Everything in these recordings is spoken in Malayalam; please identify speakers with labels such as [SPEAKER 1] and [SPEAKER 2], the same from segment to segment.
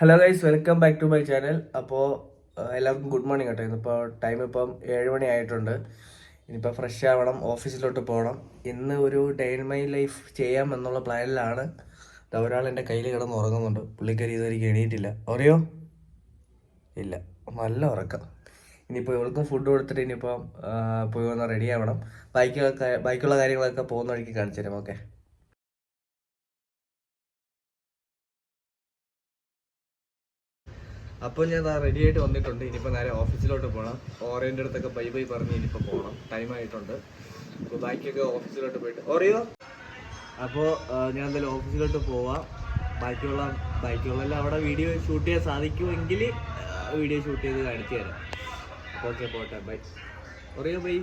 [SPEAKER 1] Hello guys, welcome back to my channel. അപ്പോൾ എല്ലാവർക്കും ഗുഡ് മോർണിംഗ് കേട്ടോ. ഇന്നിപ്പോൾ ടൈം ഇപ്പം 7 മണി ആയിട്ടുണ്ട്. ഇനിയിപ്പോൾ ഫ്രഷ് ആവണം, ഓഫീസിലോട്ട് പോകണം. ഇന്ന് ഒരു ഡേ ഇൻ മൈ ലൈഫ് ചെയ്യാം എന്നുള്ള പ്ലാനിലാണ്. ഒരാൾ എൻ്റെ കയ്യിൽ കിടന്ന് ഉറങ്ങുന്നുണ്ട്. പുള്ളിക്കാരി ഇതുവരെയ്ക്ക് എണീറ്റില്ല. അറിയോ? ഇല്ല, നല്ല ഉറക്കം. ഇനിയിപ്പോൾ ഇവർക്കും ഫുഡ് കൊടുത്തിട്ട് ഇനിയിപ്പം പോയി ഒന്ന് റെഡി ആവണം. ബാക്കിയുള്ള കാര്യങ്ങളൊക്കെ പോകുന്ന വഴിക്ക് കാണിച്ചു തരാം. ഓക്കെ. അപ്പോൾ ഞാൻ റെഡി ആയിട്ട് വന്നിട്ടുണ്ട്. ഇനിയിപ്പോൾ നേരെ ഓഫീസിലോട്ട് പോകണം. ഓറിയൻ്റെ അടുത്തൊക്കെ ബൈ ബൈ പറഞ്ഞ് ഇനിയിപ്പോൾ പോകണം. ടൈം ആയിട്ടുണ്ട്. അപ്പോൾ ബാക്കിയൊക്കെ ഓഫീസിലോട്ട് പോയിട്ട് ഓറിയോ. അപ്പോൾ ഞാൻ എന്തായാലും ഓഫീസിലോട്ട് പോവാം. ബാക്കിയുള്ളെല്ലാം അവിടെ വീഡിയോ ഷൂട്ട് ചെയ്യാൻ സാധിക്കുമെങ്കിൽ വീഡിയോ ഷൂട്ട് ചെയ്ത് കാണിച്ചു തരാം. ഓക്കെ, പോട്ടെ. Bye Oreo, bye.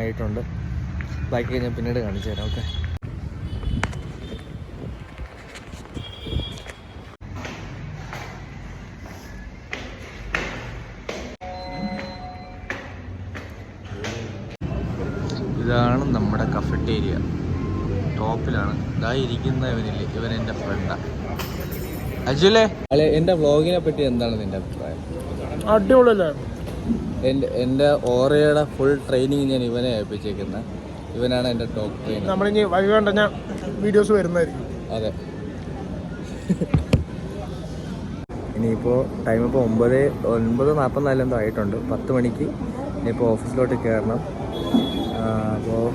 [SPEAKER 1] ആയിട്ടുണ്ട്. ബാക്കി ഞാൻ പിന്നീട് കാണിച്ചു തരാം. ഓക്കെ. ഇതാണ് നമ്മുടെ കഫറ്റേരിയ. ടോപ്പിലാണ്. ഇതായി ഇരിക്കുന്ന ഇവനില്ലേ, ഇവൻ എൻ്റെ ഫ്രണ്ടാണ്. അജുലേ, അല്ലെ, എൻ്റെ വ്ളോഗിനെ പറ്റി എന്താണ് നിന്റെ അഭിപ്രായം?
[SPEAKER 2] അടിപൊളിയല്ലേ?
[SPEAKER 1] എൻ്റെ ഓറയുടെ ഫുൾ ട്രെയിനിങ് ഞാൻ ഇവനെ ഏൽപ്പിച്ചേക്കുന്നത്. ഇവനാണ് എൻ്റെ ടോപ്പ് ട്രെയിനർ.
[SPEAKER 2] നമ്മളിനി വഴി കണ്ട ഞാൻ വീഡിയോസ് വരുന്നതായിരിക്കും.
[SPEAKER 1] അതെ. ഇനിയിപ്പോൾ ടൈം ഇപ്പോൾ 9:44 എന്തോ ആയിട്ടുണ്ട്. 10 മണിക്ക് ഇനിയിപ്പോൾ ഓഫീസിലോട്ട് കയറണം. അപ്പോൾ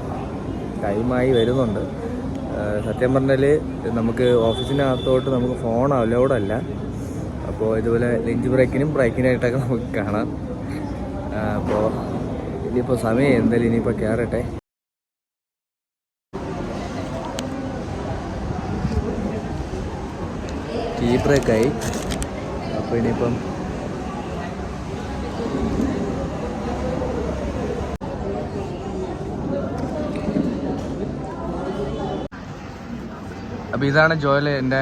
[SPEAKER 1] ടൈമായി വരുന്നുണ്ട്. സത്യം പറഞ്ഞാൽ നമുക്ക് ഓഫീസിനകത്തോട്ട് നമുക്ക് ഫോൺ അലൗഡല്ല. അപ്പോൾ ഇതുപോലെ ലഞ്ച് ബ്രേക്കിനായിട്ടൊക്കെ നമുക്ക് കാണാം. അപ്പോൾ ഇനിയിപ്പോൾ സമയം എന്തായാലും ഇനിയിപ്പോൾ കയറട്ടെ. ടീ ബ്രേക്കായി. അപ്പോൾ ഇനിയിപ്പം അപ്പോൾ ഇതാണ് ജോയൽ, എൻ്റെ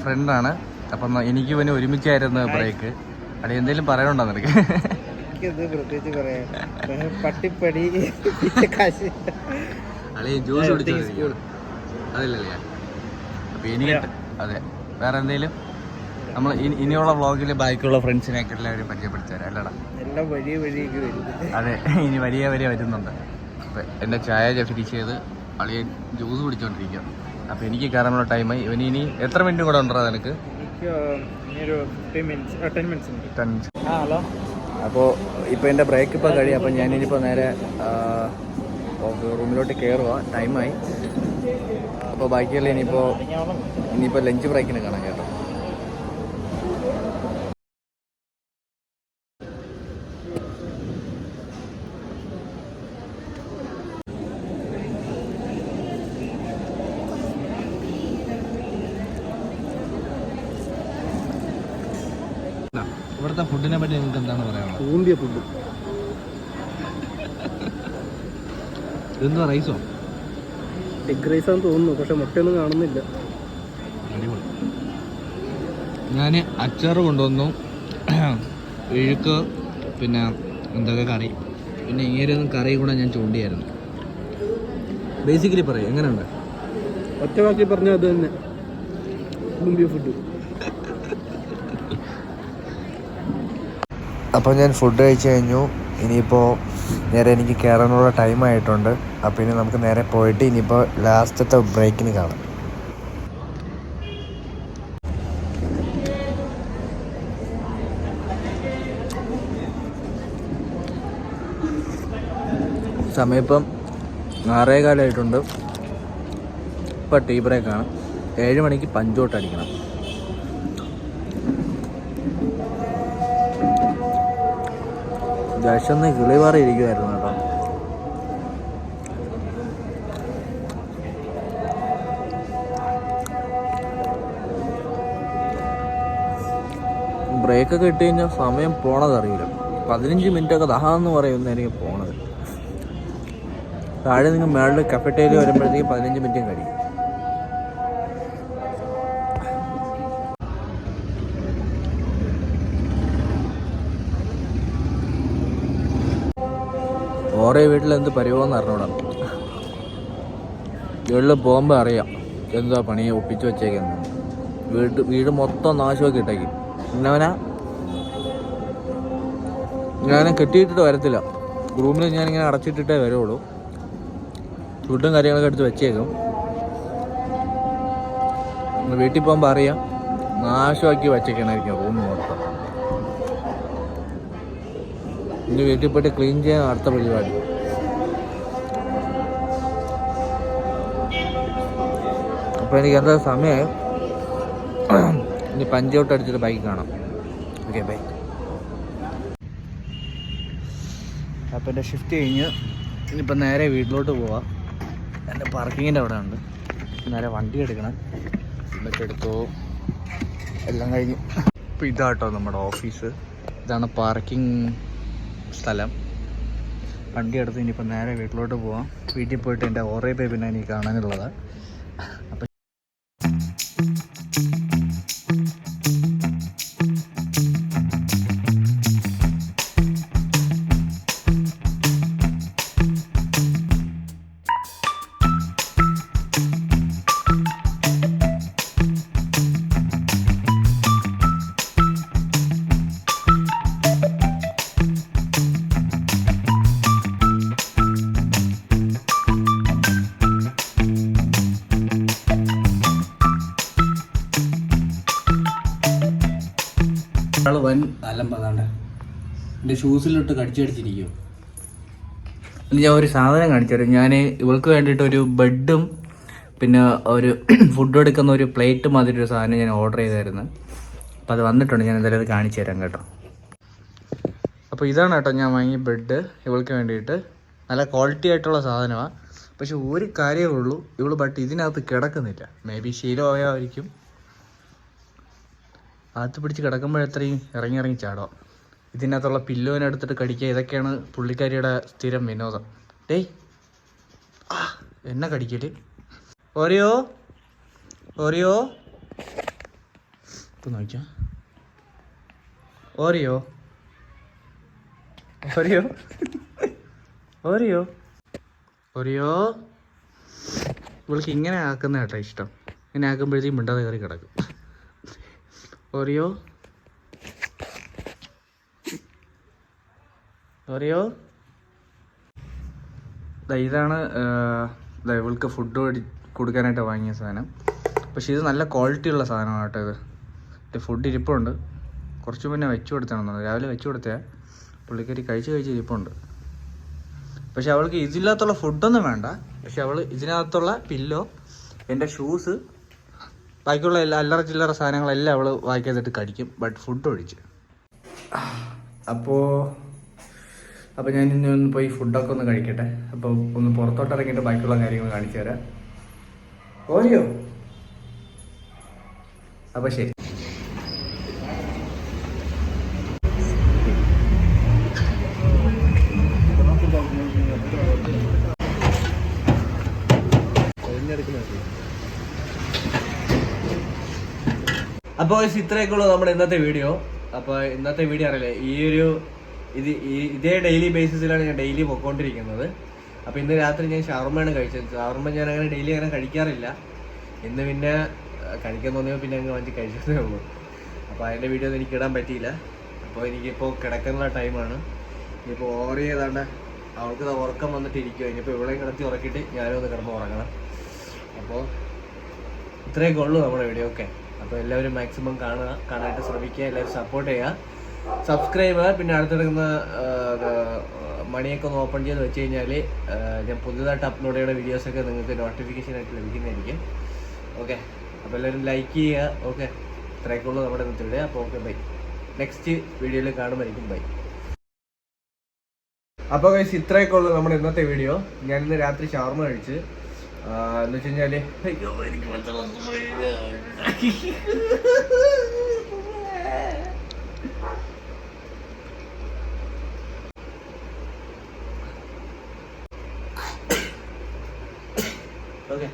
[SPEAKER 1] ഫ്രണ്ടാണ്. അപ്പം എനിക്ക് ഇവന് ഒരുമിച്ചായിരുന്നു ബ്രേക്ക്. അവിടെ എന്തെങ്കിലും പറയാനുണ്ടോ നിനക്ക്?
[SPEAKER 2] പ്രത്യേകിച്ച് പറയാം, പട്ടിപ്പടി
[SPEAKER 1] അളിയ ജ്യൂസ് കുടിച്ചു അതില്ലല്ലേ? അപ്പോൾ എനിക്ക് അതെ, വേറെ എന്തെങ്കിലും നമ്മൾ ഇനിയുള്ള വ്ളോഗിൽ ബാക്കിയുള്ള ഫ്രണ്ട്സിനെയൊക്കെ എല്ലാവരും പരിചയപ്പെടുത്തി തരാം. അല്ലടാ,
[SPEAKER 2] എല്ലാം വഴിയെ വരും.
[SPEAKER 1] അതെ, ഇനി വലിയ വരുന്നുണ്ട്. അപ്പം എൻ്റെ ചായ ഫിനിഷ് ചെയ്ത് അളിയ ജ്യൂസ് കുടിച്ചുകൊണ്ടിരിക്കുക. അപ്പോൾ എനിക്ക് കയറാനുള്ള ടൈമായി. ഇനി എത്ര മിനിറ്റും കൂടെ ഉണ്ടോ നിനക്ക്?
[SPEAKER 2] ഹലോ.
[SPEAKER 1] അപ്പോൾ ഇപ്പോൾ എൻ്റെ ബ്രേക്ക് ഇപ്പോൾ കഴിയും. അപ്പോൾ ഞാനിനിപ്പോൾ നേരെ റൂമിലോട്ട് കയറുക. ടൈമായി. അപ്പോൾ ബാക്കിയുള്ള ഇനിയിപ്പോൾ ലഞ്ച് ബ്രേക്കിന് കാണാം കേട്ടോ. ഇവിടുത്തെ ഫുഡിനെ പറ്റി നിങ്ങൾക്ക് എന്താണ് പറയാനുള്ളത്?
[SPEAKER 2] ഊന്തിയ ഫുഡ്.
[SPEAKER 1] ഇതെന്താ, റൈസോ?
[SPEAKER 2] എഗ് റൈസാന്ന് തോന്നുന്നു, പക്ഷെ മുട്ടയൊന്നും കാണുന്നില്ല.
[SPEAKER 1] അടിപൊളി. ഞാൻ അച്ചാറ് കൊണ്ടുവന്നു, ഇഴുക്ക്, പിന്നെ എന്തൊക്കെ കറി, പിന്നെ ഇങ്ങനെയൊന്നും കറി കൂടെ ഞാൻ ചൂണ്ടിയായിരുന്നു. ബേസിക്കലി പറയും, എങ്ങനെയുണ്ട്?
[SPEAKER 2] ഒറ്റ വാക്കി പറഞ്ഞാൽ അത് തന്നെ, ഊന്തിയ ഫുഡ്.
[SPEAKER 1] അപ്പോൾ ഞാൻ ഫുഡ് കഴിച്ച് കഴിഞ്ഞു. ഇനിയിപ്പോൾ നേരെ എനിക്ക് കയറാനുള്ള ടൈമായിട്ടുണ്ട്. അപ്പോൾ ഇനി നമുക്ക് നേരെ പോയിട്ട് ഇനിയിപ്പോൾ ലാസ്റ്റത്തെ ബ്രേക്കിന് കാണാം. സമയം ഇപ്പം 6:15 ഇപ്പോൾ ടീ ബ്രേക്കാണ്. 7 മണിക്ക് പഞ്ചോട്ട് അടിക്കണം. വിശന്ന് കിളിവാറി ഇരിക്കുമായിരുന്നു കേട്ടോ. ബ്രേക്കൊക്കെ ഇട്ട് കഴിഞ്ഞാൽ സമയം പോണതറിയില്ല. 15 മിനിറ്റൊക്കെ ദഹാന്ന് പറയുന്നതായിരിക്കും പോണത്. താഴെ നിങ്ങൾ മേളിൽ കഫറ്റേരിയ വരുമ്പോഴത്തേക്ക് 15 മിനിറ്റും കഴിയും. ഓരോ വീട്ടിലെന്ത് പരിവമെന്ന് അറിഞ്ഞൂടാ. വീട്ടിൽ പോകുമ്പോൾ അറിയാം എന്താ പണിയെ ഒപ്പിച്ച് വെച്ചേക്കുന്നത്. വീട് മൊത്തം നാശമൊക്കെ ഇട്ടേക്കും. ഞാനെ കെട്ടിയിട്ടിട്ട് വരത്തില്ല. റൂമിൽ ഞാനിങ്ങനെ അടച്ചിട്ടിട്ടേ വരുള്ളൂ. ഫുഡും കാര്യങ്ങളൊക്കെ എടുത്ത് വെച്ചേക്കും. വീട്ടിൽ പോകുമ്പോൾ അറിയാം നാശമാക്കി വച്ചേക്കണായിരിക്കും റൂം മൊത്തം. ഇനി വീട്ടിൽ പോയിട്ട് ക്ലീൻ ചെയ്യാൻ അടുത്ത പരിപാടി. അപ്പോൾ എനിക്ക് എന്താ സമയം, ഇനി പഞ്ചൗട്ട് അടിച്ചിട്ട് ബൈക്ക് കാണാം. Okay bye. അപ്പോൾ എൻ്റെ ഷിഫ്റ്റ് കഴിഞ്ഞ് ഇനിയിപ്പോൾ നേരെ വീട്ടിലോട്ട് പോവാം. എൻ്റെ പാർക്കിങ്ങിൻ്റെ അവിടെ ഉണ്ട്. നേരെ വണ്ടി എടുക്കണം. ഇതൊക്കെ എടുത്തു എല്ലാം കഴിഞ്ഞു. ഇപ്പോൾ ഇതാട്ടോ നമ്മുടെ ഓഫീസ്. ഇതാണ് പാർക്കിംഗ് സ്ഥലം. വണ്ടി എടുത്ത് ഇനിയിപ്പോൾ നേരെ വീട്ടിലോട്ട് പോവാം. വീട്ടിൽ പോയിട്ട് എൻ്റെ ഓറേ ബേബിനെ എനിക്ക് കാണാനുള്ളത്. അപ്പം ഒരാൾ വൻ അലമ്പതാണ്ട് എൻ്റെ ഷൂസിലിട്ട് കടിച്ചടിച്ചിരിക്കും. ഞാൻ ഒരു സാധനം കാണിച്ചു തരാം. ഞാൻ ഇവൾക്ക് വേണ്ടിയിട്ട് ഒരു ബെഡും പിന്നെ ഒരു ഫുഡ് എടുക്കുന്ന ഒരു പ്ലേറ്റ് മാതിരി ഒരു സാധനം ഞാൻ ഓർഡർ ചെയ്തായിരുന്നു. അപ്പോൾ അത് വന്നിട്ടുണ്ട്. ഞാൻ എന്തായാലും അത് കാണിച്ചു തരാം കേട്ടോ. അപ്പോൾ ഇതാണ് കേട്ടോ ഞാൻ വാങ്ങിയ ബെഡ് ഇവൾക്ക് വേണ്ടിയിട്ട്. നല്ല ക്വാളിറ്റി ആയിട്ടുള്ള സാധനമാണ്. പക്ഷെ ഒരു കാര്യമേ ഉള്ളൂ, ബട്ട് ഇതിനകത്ത് കിടക്കുന്നില്ല. May be ശീലമായിരിക്കും. അകത്ത് പിടിച്ച് കിടക്കുമ്പോഴത്രയും ഇറങ്ങി ചാടുക. ഇതിനകത്തുള്ള പില്ലോനെ എടുത്തിട്ട് കടിക്കുക. ഇതൊക്കെയാണ് പുള്ളിക്കാരിയുടെ സ്ഥിരം വിനോദം. ഡേയ് എന്നെ കടിക്കല്. ഓറിയോ ഇപ്പം നോക്കിയാ ഓറിയോ ഇവൾക്ക് ഇങ്ങനെ ആക്കുന്ന കേട്ടോ ഇഷ്ടം. ഇങ്ങനെ ആക്കുമ്പോഴത്തേക്കും മിണ്ടാതെ കയറി കിടക്കും. ഓറിയോ ഇതാണ് ഇവൾക്ക് ഫുഡ് കൊടുക്കാനായിട്ട് വാങ്ങിയ സാധനം. പക്ഷേ ഇത് നല്ല ക്വാളിറ്റി ഉള്ള സാധനമാണ് കേട്ടോ. ഇത് ഫുഡ് ഇരിപ്പുണ്ട്. കുറച്ച് മുന്നേ വെച്ച് കൊടുത്താണെന്ന് രാവിലെ വെച്ച് കൊടുത്തേ. പുള്ളിക്കാരി കഴിച്ച് ഇരിപ്പുണ്ട്. പക്ഷെ അവൾക്ക് ഇതിനകത്തുള്ള ഫുഡൊന്നും വേണ്ട. പക്ഷെ അവൾ ഇതിനകത്തുള്ള പില്ലോ, എൻ്റെ ഷൂസ്, ബാക്കിയുള്ള എല്ലാ അല്ലറ ചില്ലറ സാധനങ്ങളെല്ലാം അവൾ വായിക്കാതിട്ട് കടിക്കും. ബട്ട് ഫുഡ് ഒഴിച്ച്. അപ്പോൾ ഞാൻ ഇനി ഒന്ന് പോയി ഫുഡൊക്കെ ഒന്ന് കഴിക്കട്ടെ. അപ്പോൾ ഒന്ന് പുറത്തോട്ട് ഇറങ്ങിയിട്ട് ബാക്കിയുള്ള കാര്യങ്ങൾ കാണിച്ചു തരാം. ഓരിയോ അപ്പോൾ ശരി. അപ്പോൾ ഇത്രയൊക്കെ ഉള്ളൂ നമ്മുടെ ഇന്നത്തെ വീഡിയോ. അപ്പോൾ ഇന്നത്തെ വീഡിയോ അറിയില്ലേ, ഇതേ ഡെയിലി ബേസിസിലാണ് ഞാൻ ഡെയിലി പോയിക്കൊണ്ടിരിക്കുന്നത്. അപ്പോൾ ഇന്ന് രാത്രി ഞാൻ ഷവർമ്മയാണ് കഴിച്ചത്. ഷവർമ്മ ഞാൻ അങ്ങനെ ഡെയിലി അങ്ങനെ കഴിക്കാറില്ല. ഇന്ന് പിന്നെ കഴിക്കാൻ തോന്നിയപ്പോൾ പിന്നെ അങ്ങ് വാങ്ങി കഴിച്ചതേ ഉള്ളൂ. അപ്പോൾ അതിൻ്റെ വീഡിയോ ഒന്നും എനിക്ക് ഇടാൻ പറ്റിയില്ല. അപ്പോൾ എനിക്കിപ്പോൾ കിടക്കാനുള്ള ടൈമാണ്. ഇനിയിപ്പോൾ ഓവർ ചെയ്താണ്ട് അവൾക്ക് ഉറക്കം വന്നിട്ട് ഇരിക്കുക. ഇനിയിപ്പോൾ ഇവളെയും കിടത്തി ഉറക്കിയിട്ട് ഞാനും ഒന്ന് കിടന്ന് ഉറങ്ങണം. അപ്പോൾ ഇത്രയൊക്കെ ഉള്ളൂ നമ്മുടെ വീഡിയോ. ഓക്കെ, അപ്പോൾ എല്ലാവരും മാക്സിമം കാണാനായിട്ട് ശ്രമിക്കുക. എല്ലാവരും സപ്പോർട്ട് ചെയ്യുക, സബ്സ്ക്രൈബ് ചെയ്യുക. പിന്നെ അടുത്തെടുക്കുന്ന മണിയൊക്കെ ഒന്ന് ഓപ്പൺ ചെയ്ത് വെച്ച് കഴിഞ്ഞാൽ ഞാൻ പുതുതായിട്ട് അപ്ലോഡ് ചെയ്യുന്ന വീഡിയോസൊക്കെ നിങ്ങൾക്ക് നോട്ടിഫിക്കേഷനായിട്ട് ലഭിക്കുന്നതായിരിക്കും. ഓക്കെ, അപ്പോൾ എല്ലാവരും ലൈക്ക് ചെയ്യുക. ഓക്കെ, ഇത്രയൊക്കെ ഉള്ളൂ നമ്മുടെ ഇന്നത്തെ വീഡിയോ. അപ്പോൾ ഓക്കെ, ബൈ. നെക്സ്റ്റ് വീഡിയോയിൽ കാണുമായിരിക്കും. ബൈ. അപ്പോൾ ഗൈസ് ഇത്രയൊക്കെ ഉള്ളൂ നമ്മുടെ ഇന്നത്തെ വീഡിയോ. ഞാനിന്ന് രാത്രി ഷവർമ്മ കഴിച്ച് എന്ന് വെച്ച് കഴിഞ്ഞാൽ എനിക്ക് ഓക്കെ